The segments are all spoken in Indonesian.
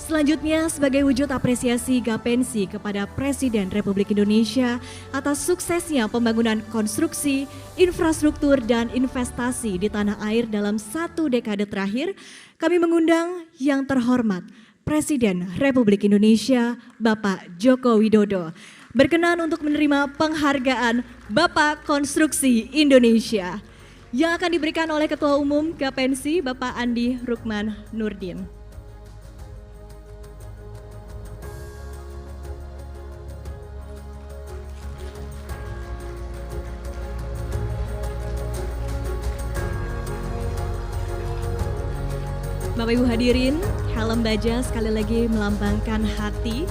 Selanjutnya, sebagai wujud apresiasi Gapensi kepada Presiden Republik Indonesia atas suksesnya pembangunan konstruksi, infrastruktur, dan investasi di tanah air dalam 1 dekade terakhir, kami mengundang yang terhormat Presiden Republik Indonesia, Bapak Joko Widodo, berkenan untuk menerima penghargaan Bapak Konstruksi Indonesia yang akan diberikan oleh Ketua Umum Gapensi, Bapak Andi Rukman Nurdin. Bapak Ibu hadirin, helm baja sekali lagi melambangkan hati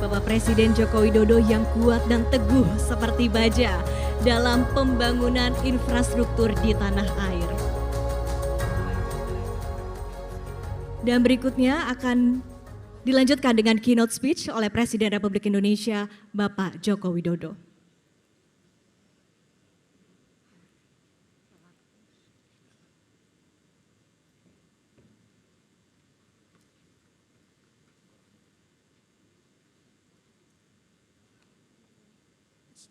Bapak Presiden Joko Widodo yang kuat dan teguh seperti baja dalam pembangunan infrastruktur di tanah air. Dan berikutnya akan dilanjutkan dengan keynote speech oleh Presiden Republik Indonesia Bapak Joko Widodo.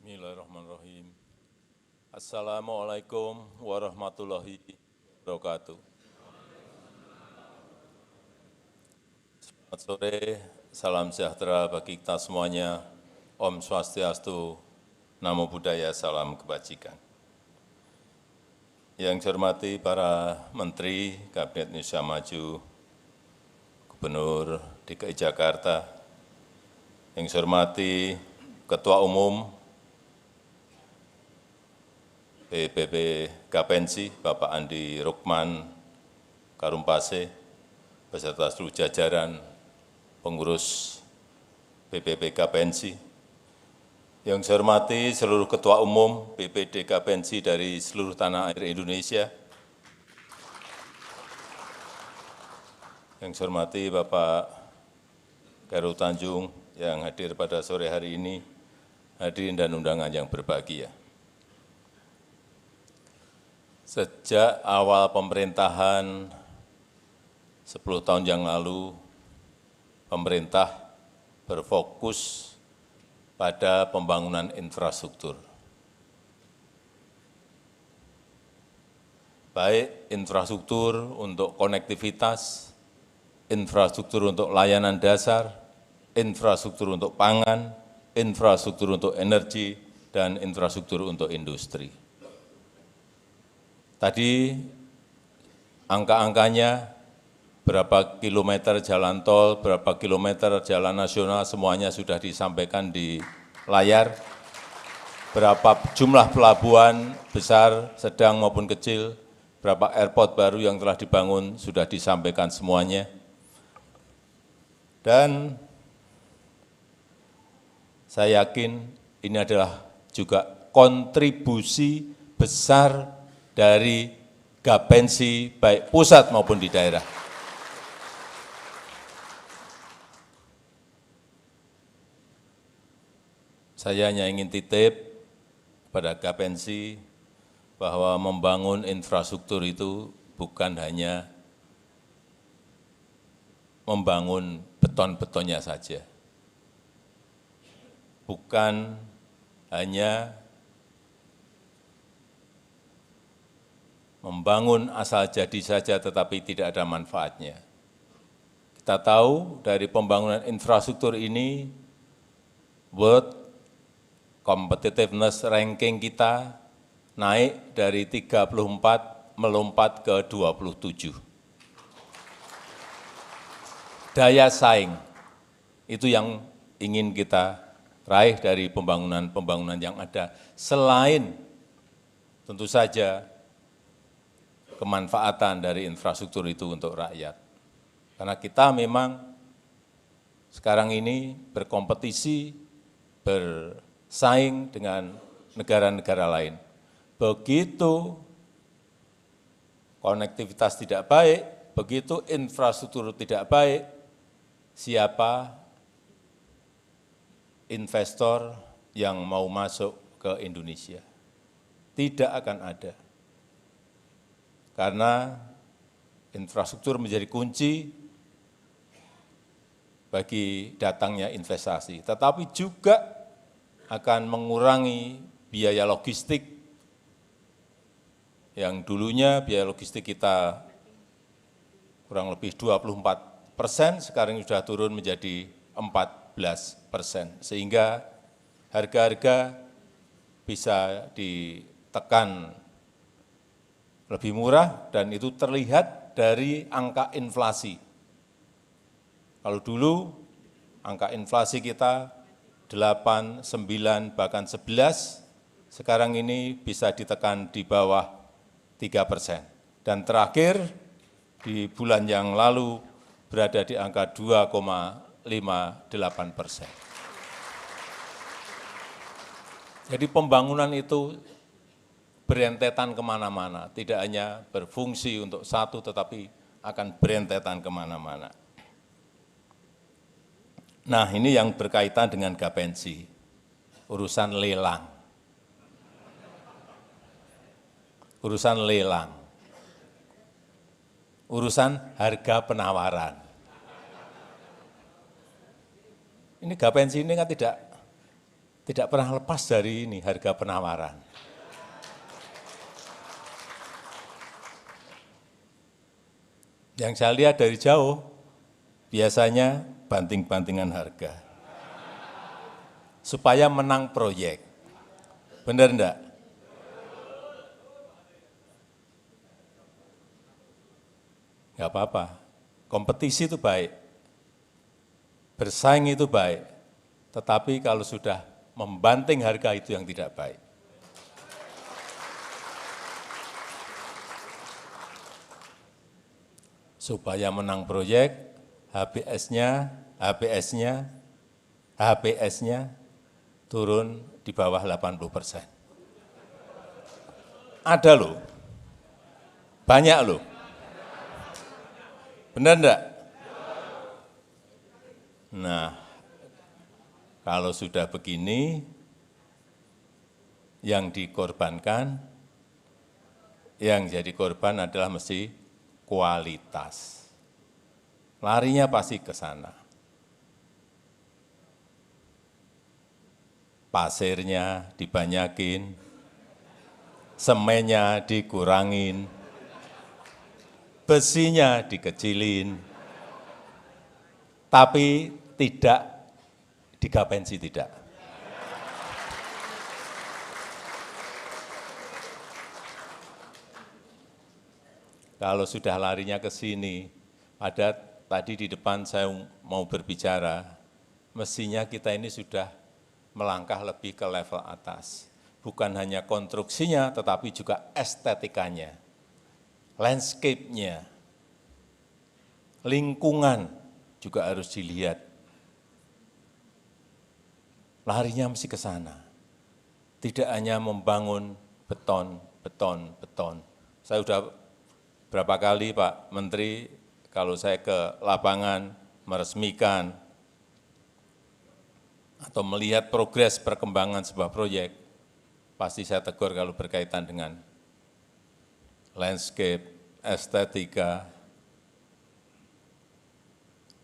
Bismillahirrahmanirrahim. Assalamualaikum warahmatullahi wabarakatuh. Selamat sore, salam sejahtera bagi kita semuanya. Om Swastiastu, Namo Buddhaya, salam kebajikan. Yang saya hormati para Menteri Kabinet Indonesia Maju, Gubernur DKI Jakarta, yang saya hormati Ketua Umum PBB Gapensi, Bapak Andi Rukman Karumpase, beserta seluruh jajaran pengurus PBB Gapensi. Yang saya hormati seluruh Ketua Umum BPD Gapensi dari seluruh tanah air Indonesia. Yang saya hormati Bapak Khairul Tanjung yang hadir pada sore hari ini, hadirin dan undangan yang berbahagia. Sejak awal pemerintahan 10 tahun yang lalu, pemerintah berfokus pada pembangunan infrastruktur. Baik infrastruktur untuk konektivitas, infrastruktur untuk layanan dasar, infrastruktur untuk pangan, infrastruktur untuk energi, dan infrastruktur untuk industri. Tadi angka-angkanya berapa kilometer jalan tol, berapa kilometer jalan nasional, semuanya sudah disampaikan di layar. Berapa jumlah pelabuhan besar, sedang maupun kecil, berapa airport baru yang telah dibangun, sudah disampaikan semuanya. Dan saya yakin ini adalah juga kontribusi besar dari Gapensi baik pusat maupun di daerah. Saya hanya ingin titip pada Gapensi bahwa membangun infrastruktur itu bukan hanya membangun beton-betonnya saja. Bukan hanya membangun asal jadi saja tetapi tidak ada manfaatnya. Kita tahu dari pembangunan infrastruktur ini, World Competitiveness Ranking kita naik dari 34 melompat ke 27. Daya saing, itu yang ingin kita raih dari pembangunan-pembangunan yang ada. Selain tentu saja kemanfaatan dari infrastruktur itu untuk rakyat. Karena kita memang sekarang ini berkompetisi, bersaing dengan negara-negara lain. Begitu konektivitas tidak baik, begitu infrastruktur tidak baik, siapa investor yang mau masuk ke Indonesia? Tidak akan ada. Karena infrastruktur menjadi kunci bagi datangnya investasi, tetapi juga akan mengurangi biaya logistik yang dulunya biaya logistik kita kurang lebih 24%, sekarang sudah turun menjadi 14%, sehingga harga-harga bisa ditekan lebih murah dan itu terlihat dari angka inflasi. Kalau dulu angka inflasi kita 8, 9, bahkan 11, sekarang ini bisa ditekan di bawah 3%. Dan terakhir di bulan yang lalu berada di angka 2,58%. Jadi pembangunan itu berentetan kemana-mana, tidak hanya berfungsi untuk satu, tetapi akan berentetan kemana-mana. Nah, ini yang berkaitan dengan gapensi, urusan lelang. Urusan lelang. Urusan harga penawaran. Ini gapensi ini kan tidak pernah lepas dari ini, harga penawaran. Yang saya lihat dari jauh, biasanya banting-bantingan harga. Supaya menang proyek. Benar enggak? Enggak apa-apa. Kompetisi itu baik. Bersaing itu baik. Tetapi kalau sudah membanting harga itu yang tidak baik. Supaya menang proyek, HPS-nya turun di bawah 80%. Ada loh, banyak loh. Benar enggak? Nah, kalau sudah begini, yang dikorbankan, yang jadi korban adalah mesti kualitas. Larinya pasti ke sana. Pasirnya dibanyakin, semennya dikurangin, besinya dikecilin, tapi tidak digapensi, tidak. Kalau sudah larinya ke sini, tadi di depan saya mau berbicara, mestinya kita ini sudah melangkah lebih ke level atas. Bukan hanya konstruksinya, tetapi juga estetikanya, landscape-nya, lingkungan juga harus dilihat. Larinya mesti ke sana. Tidak hanya membangun beton. Saya sudah berapa kali Pak Menteri, kalau saya ke lapangan meresmikan atau melihat progres perkembangan sebuah proyek, pasti saya tegur kalau berkaitan dengan landscape, estetika,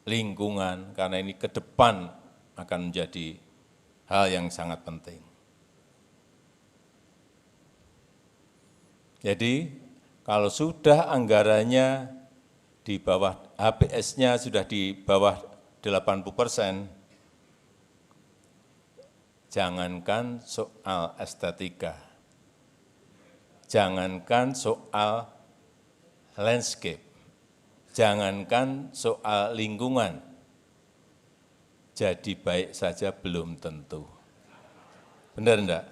lingkungan, karena ini ke depan akan menjadi hal yang sangat penting. Jadi, kalau sudah anggarannya di bawah, HPS-nya sudah di bawah 80%, jangankan soal estetika, jangankan soal landscape, jangankan soal lingkungan, jadi baik saja belum tentu. Benar enggak?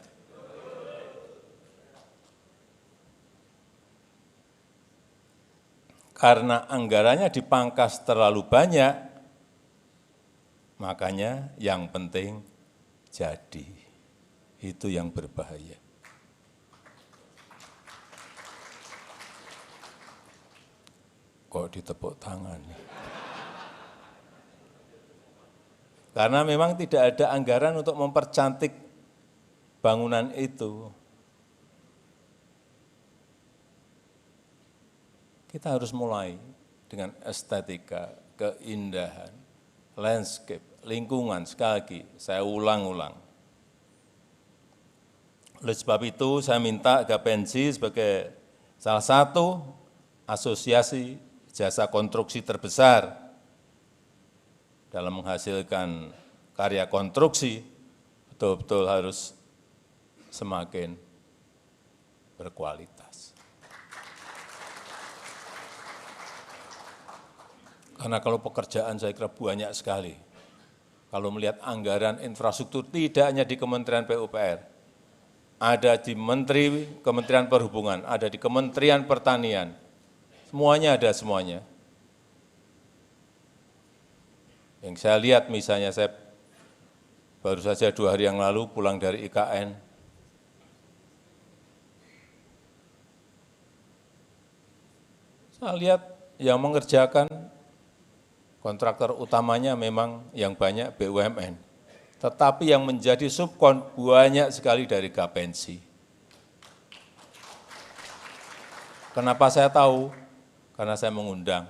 Karena anggarannya dipangkas terlalu banyak, makanya yang penting jadi. Itu yang berbahaya. Kok ditepuk tangan? Karena memang tidak ada anggaran untuk mempercantik bangunan itu. Kita harus mulai dengan estetika, keindahan, landscape, lingkungan, sekali lagi, saya ulang-ulang. Oleh sebab itu, saya minta Gapensi sebagai salah satu asosiasi jasa konstruksi terbesar dalam menghasilkan karya konstruksi, betul-betul harus semakin berkualitas. Karena kalau pekerjaan saya kira banyak sekali. Kalau melihat anggaran infrastruktur tidak hanya di Kementerian PUPR, ada di Kementerian Perhubungan, ada di Kementerian Pertanian, semuanya ada semuanya. Yang saya lihat misalnya saya baru saja 2 hari yang lalu pulang dari IKN, saya lihat yang mengerjakan kontraktor utamanya memang yang banyak BUMN, tetapi yang menjadi subkon banyak sekali dari Gapensi. Kenapa saya tahu? Karena saya mengundang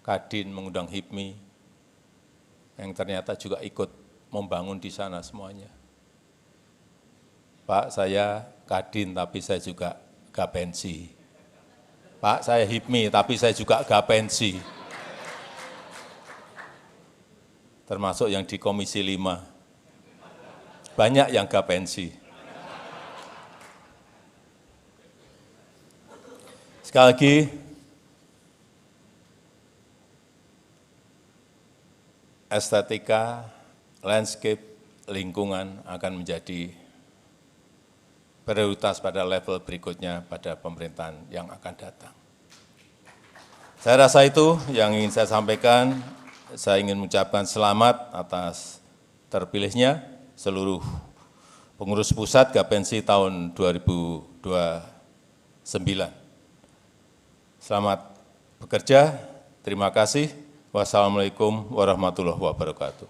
Kadin, mengundang HIPMI, yang ternyata juga ikut membangun di sana semuanya. Pak, saya Kadin, tapi saya juga Gapensi. Pak, saya HIPMI, tapi saya juga Gapensi. Termasuk yang di Komisi 5. Banyak yang Gapensi. Sekali lagi, estetika, landscape, lingkungan akan menjadi prioritas pada level berikutnya pada pemerintahan yang akan datang. Saya rasa itu yang ingin saya sampaikan. Saya ingin mengucapkan selamat atas terpilihnya seluruh pengurus pusat Gapensi tahun 2029. Selamat bekerja, terima kasih. Wassalamualaikum warahmatullahi wabarakatuh.